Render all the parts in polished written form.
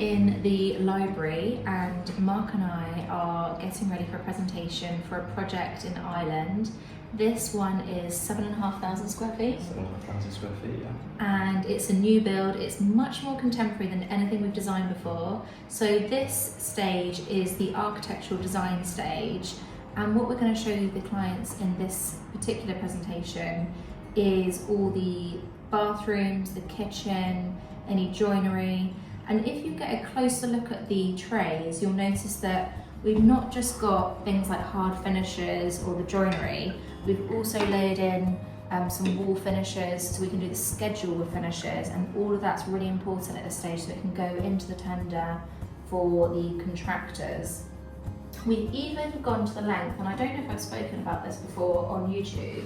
in the library and Mark and I are getting ready for a presentation for a project in Ireland. This one is 7,500 square feet. 7,500 square feet, yeah. And it's a new build. It's much more contemporary than anything we've designed before. So this stage is the architectural design stage. And what we're going to show you the clients in this particular presentation is all the bathrooms, the kitchen, any joinery. And if you get a closer look at the trays, you'll notice that we've not just got things like hard finishes or the joinery, we've also layered in some wall finishes so we can do the schedule of finishes, and all of that's really important at this stage so it can go into the tender for the contractors. We've even gone to the length, and I don't know if I've spoken about this before on YouTube,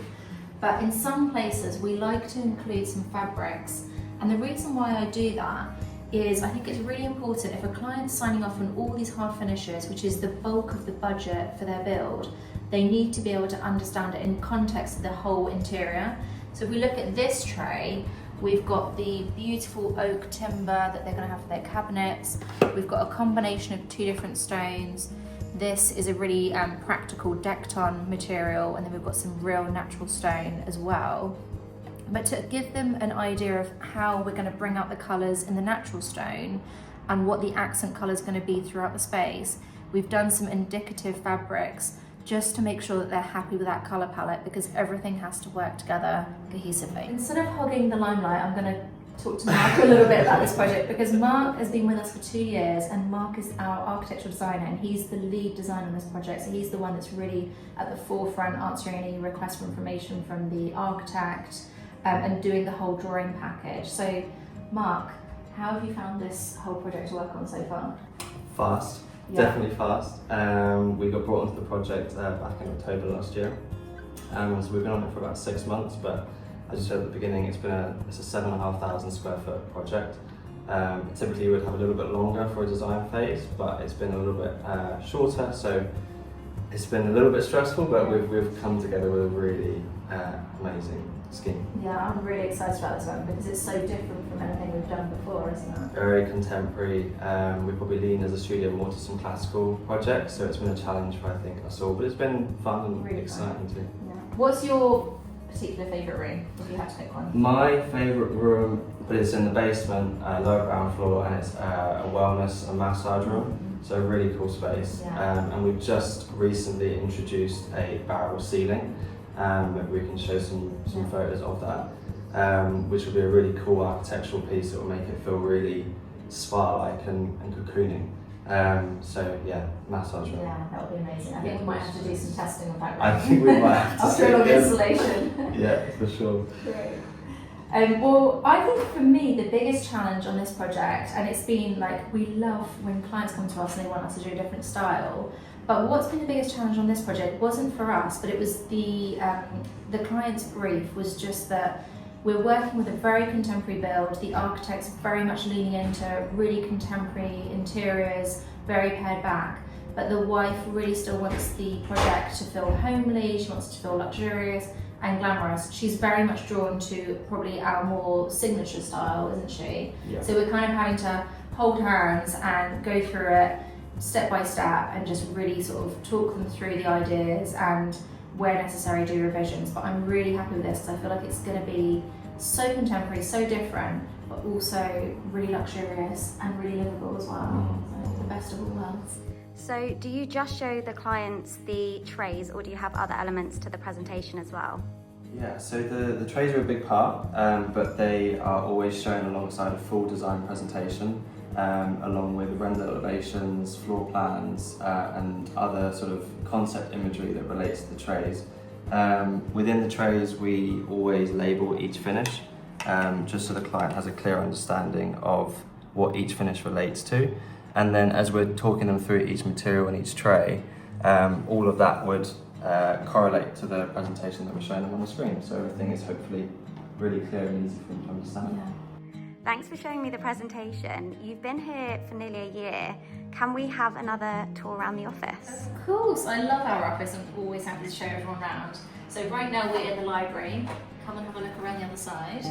but in some places we like to include some fabrics, and the reason why I do that is I think it's really important if a client's signing off on all these hard finishes, which is the bulk of the budget for their build, they need to be able to understand it in context of the whole interior. So if we look at this tray, we've got the beautiful oak timber that they're going to have for their cabinets. We've got a combination of two different stones. This is a really practical Decton material, and then we've got some real natural stone as well. But to give them an idea of how we're going to bring out the colours in the natural stone and what the accent colour is going to be throughout the space, we've done some indicative fabrics just to make sure that they're happy with that colour palette, because everything has to work together cohesively. Instead of hogging the limelight, I'm going to talk to Mark a little bit about this project, because Mark has been with us for 2 years, and Mark is our architectural designer and he's the lead designer on this project, so he's the one that's really at the forefront answering any requests for information from the architect and doing the whole drawing package. So Mark, how have you found this whole project to work on so far? Fast, yeah. Definitely fast. We got brought onto the project back in October last year. So we've been on it for about 6 months, but as you said at the beginning, it's a 7,500 square foot project. Typically you would have a little bit longer for a design phase, but it's been a little bit shorter, so it's been a little bit stressful, but we've come together with a really amazing scheme. Yeah, I'm really excited about this one because it's so different from anything we've done before, isn't it? Very contemporary. We probably lean as a studio more to some classical projects, so it's been a challenge for I think us all, but it's been fun and really exciting too. Yeah. What's your particular favourite room, if you had to pick one? My favourite room, but it's in the basement, lower ground floor, and it's a wellness and massage room. So a really cool space. Yeah. And we've just recently introduced a barrel ceiling. We can show some photos of that, which will be a really cool architectural piece that will make it feel really spa-like and cocooning. So yeah, massage room. Yeah, that would be amazing. I think we might have to do some testing on that room. I think we might have to. After all the installation. Yeah, for sure. Great. Well, I think for me the biggest challenge on this project, and it's been like, we love when clients come to us and they want us to do a different style, but what's been the biggest challenge on this project wasn't for us, but it was the client's brief was just that we're working with a very contemporary build. The architect's very much leaning into really contemporary interiors, very pared back, but the wife really still wants the project to feel homely, she wants it to feel luxurious and glamorous. She's very much drawn to probably our more signature style, isn't she? Yeah. So we're kind of having to hold hands and go through it step by step and just really sort of talk them through the ideas and where necessary do revisions. But I'm really happy with this because I feel like it's going to be so contemporary, so different, but also really luxurious and really livable as well. So the best of all worlds. So do you just show the clients the trays, or do you have other elements to the presentation as well? Yeah, so the trays are a big part, but they are always shown alongside a full design presentation, along with render elevations, floor plans, and other sort of concept imagery that relates to the trays. Within the trays, we always label each finish, just so the client has a clear understanding of what each finish relates to. And then as we're talking them through each material in each tray, all of that would correlate to the presentation that we're showing them on the screen. So everything is hopefully really clear and easy for them to understand. Yeah. Thanks for showing me the presentation. You've been here for nearly a year. Can we have another tour around the office? Of course, I love our office. I'm always happy to show everyone around. So right now we're in the library. Come and have a look around the other side.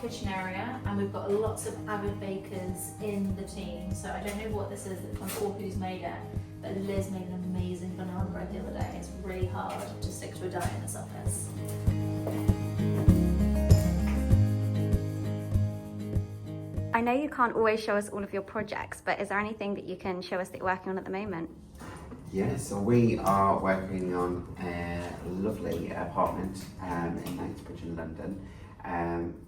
kitchen area, and we've got lots of avid bakers in the team. So I don't know what this is or who's made it, but Liz made an amazing banana bread the other day. It's really hard to stick to a diet in this office. I know you can't always show us all of your projects, but is there anything that you can show us that you're working on at the moment? Yeah, so we are working on a lovely apartment in Knightsbridge in London.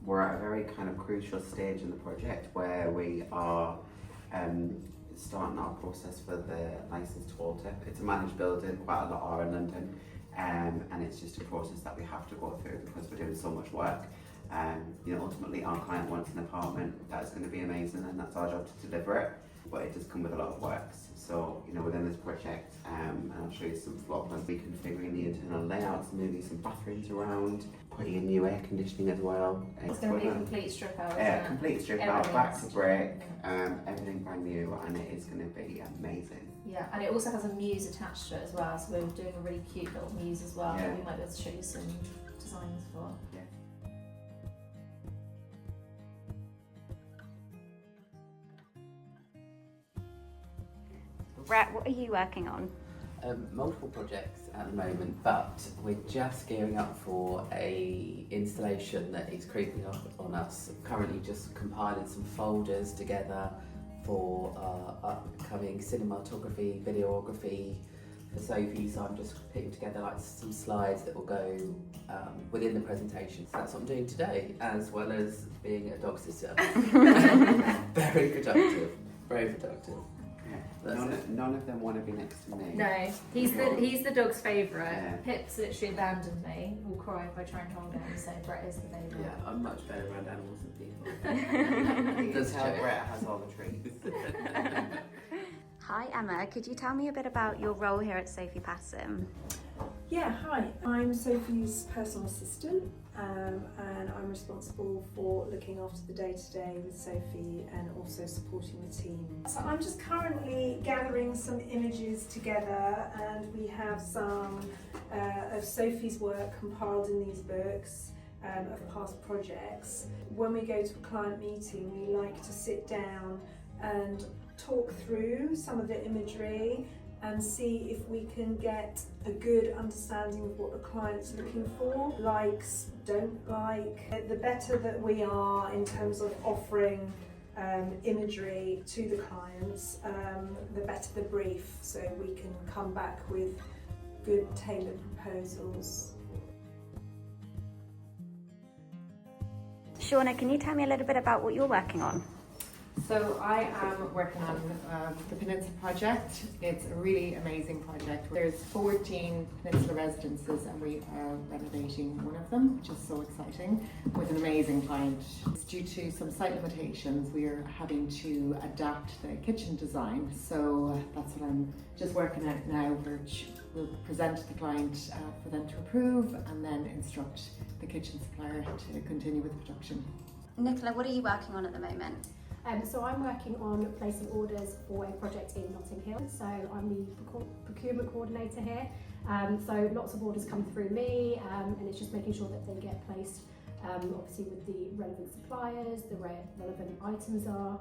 We're at a very kind of crucial stage in the project where we are starting our process for the licence to alter. It's a managed building, quite a lot are in London, and it's just a process that we have to go through because we're doing so much work. You know, ultimately our client wants an apartment that's going to be amazing, and that's our job to deliver it, but it does come with a lot of works. So, you know, within this project, and I'll show you some floor plans, reconfiguring the internal layouts, moving some bathrooms around, putting in new air conditioning as well. It's going to be a complete strip out, Yeah, isn't it? complete strip out, back to brick, everything brand new, and it is going to be amazing. Yeah, and it also has a muse attached to it as well, so we're doing a really cute little muse as well Yeah. that we might be able to show you some designs for. Yeah. Brett, what are you working on? Multiple projects at the moment, but we're just gearing up for a installation that is creeping up on us. Currently just compiling some folders together for upcoming cinematography, videography for Sophie, so I'm just putting together like some slides that will go within the presentation. So that's what I'm doing today, as well as being a dog sitter. Very productive, very productive. None of them want to be next to me. No, he's the dog's favourite. Yeah. Pip's literally abandoned me. Will cry if I try and hold him, so Brett is the favourite. Yeah, I'm much better around animals than people. You can tell Brett has all the treats. Hi Emma, could you tell me a bit about your role here at Sophie Paterson? Yeah, hi. I'm Sophie's personal assistant, and I'm responsible for looking after the day-to-day with Sophie and also supporting the team. So I'm just currently gathering some images together, and we have some of Sophie's work compiled in these books of past projects. When we go to a client meeting, we like to sit down and talk through some of the imagery and see if we can get a good understanding of what the client's looking for, likes, don't like. The better that we are in terms of offering imagery to the clients, the better the brief, so we can come back with good tailored proposals. Shauna, can you tell me a little bit about what you're working on? So I am working on the Peninsula project. It's a really amazing project. There's 14 Peninsula residences and we are renovating one of them, which is so exciting, with an amazing client. Due to some site limitations, we are having to adapt the kitchen design. So that's what I'm just working out now, which we'll present to the client for them to approve and then instruct the kitchen supplier to continue with the production. Nicola, what are you working on at the moment? So I'm working on placing orders for a project in Notting Hill. So I'm the procurement coordinator here. So lots of orders come through me, and it's just making sure that they get placed obviously with the relevant suppliers, the relevant items are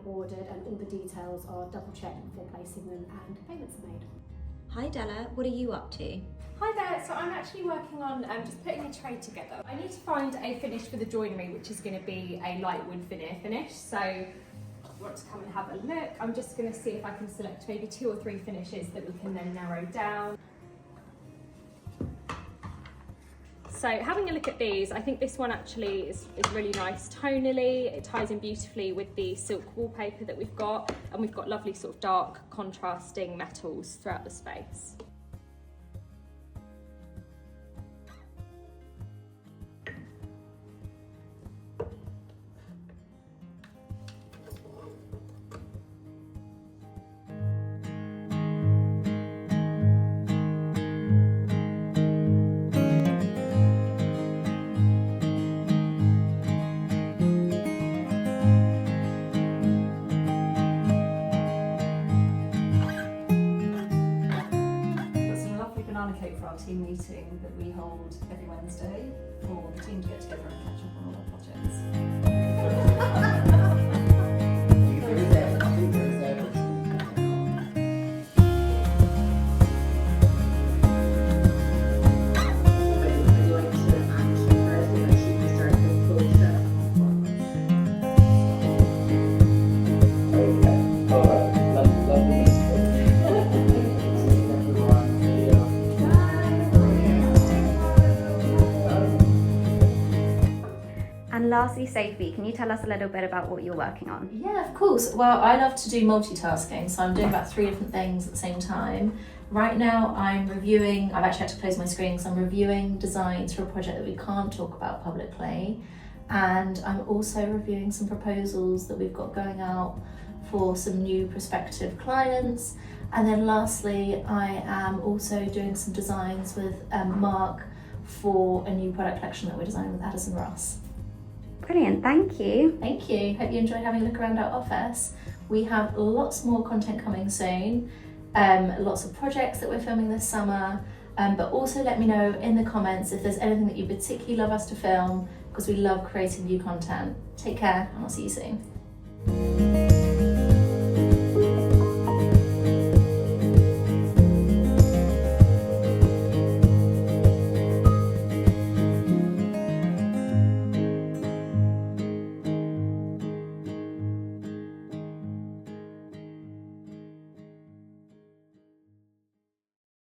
ordered, and all the details are double checked before placing them and payments are made. Hi Della, what are you up to? Hi there, so I'm actually working on just putting a tray together. I need to find a finish for the joinery, which is going to be a light wood veneer finish. So if you want to come and have a look, I'm just going to see if I can select maybe 2 or 3 finishes that we can then narrow down. So having a look at these, I think this one actually is really nice tonally. It ties in beautifully with the silk wallpaper that we've got, and we've got lovely sort of dark contrasting metals throughout the space. Cake for our team meeting that we hold every Wednesday for the team to get together and catch up on all our projects. lastly, Sophie, can you tell us a little bit about what you're working on? Yeah, of course. Well, I love to do multitasking, so I'm doing about 3 different things at the same time. Right now I'm reviewing, I've actually had to close my screen because I'm reviewing designs for a project that we can't talk about publicly, and I'm also reviewing some proposals that we've got going out for some new prospective clients. And then lastly, I am also doing some designs with Mark for a new product collection that we're designing with Addison Ross. Brilliant, thank you. Thank you. Hope you enjoyed having a look around our office. We have lots more content coming soon, lots of projects that we're filming this summer, but also let me know in the comments if there's anything that you particularly love us to film, because we love creating new content. Take care, and I'll see you soon.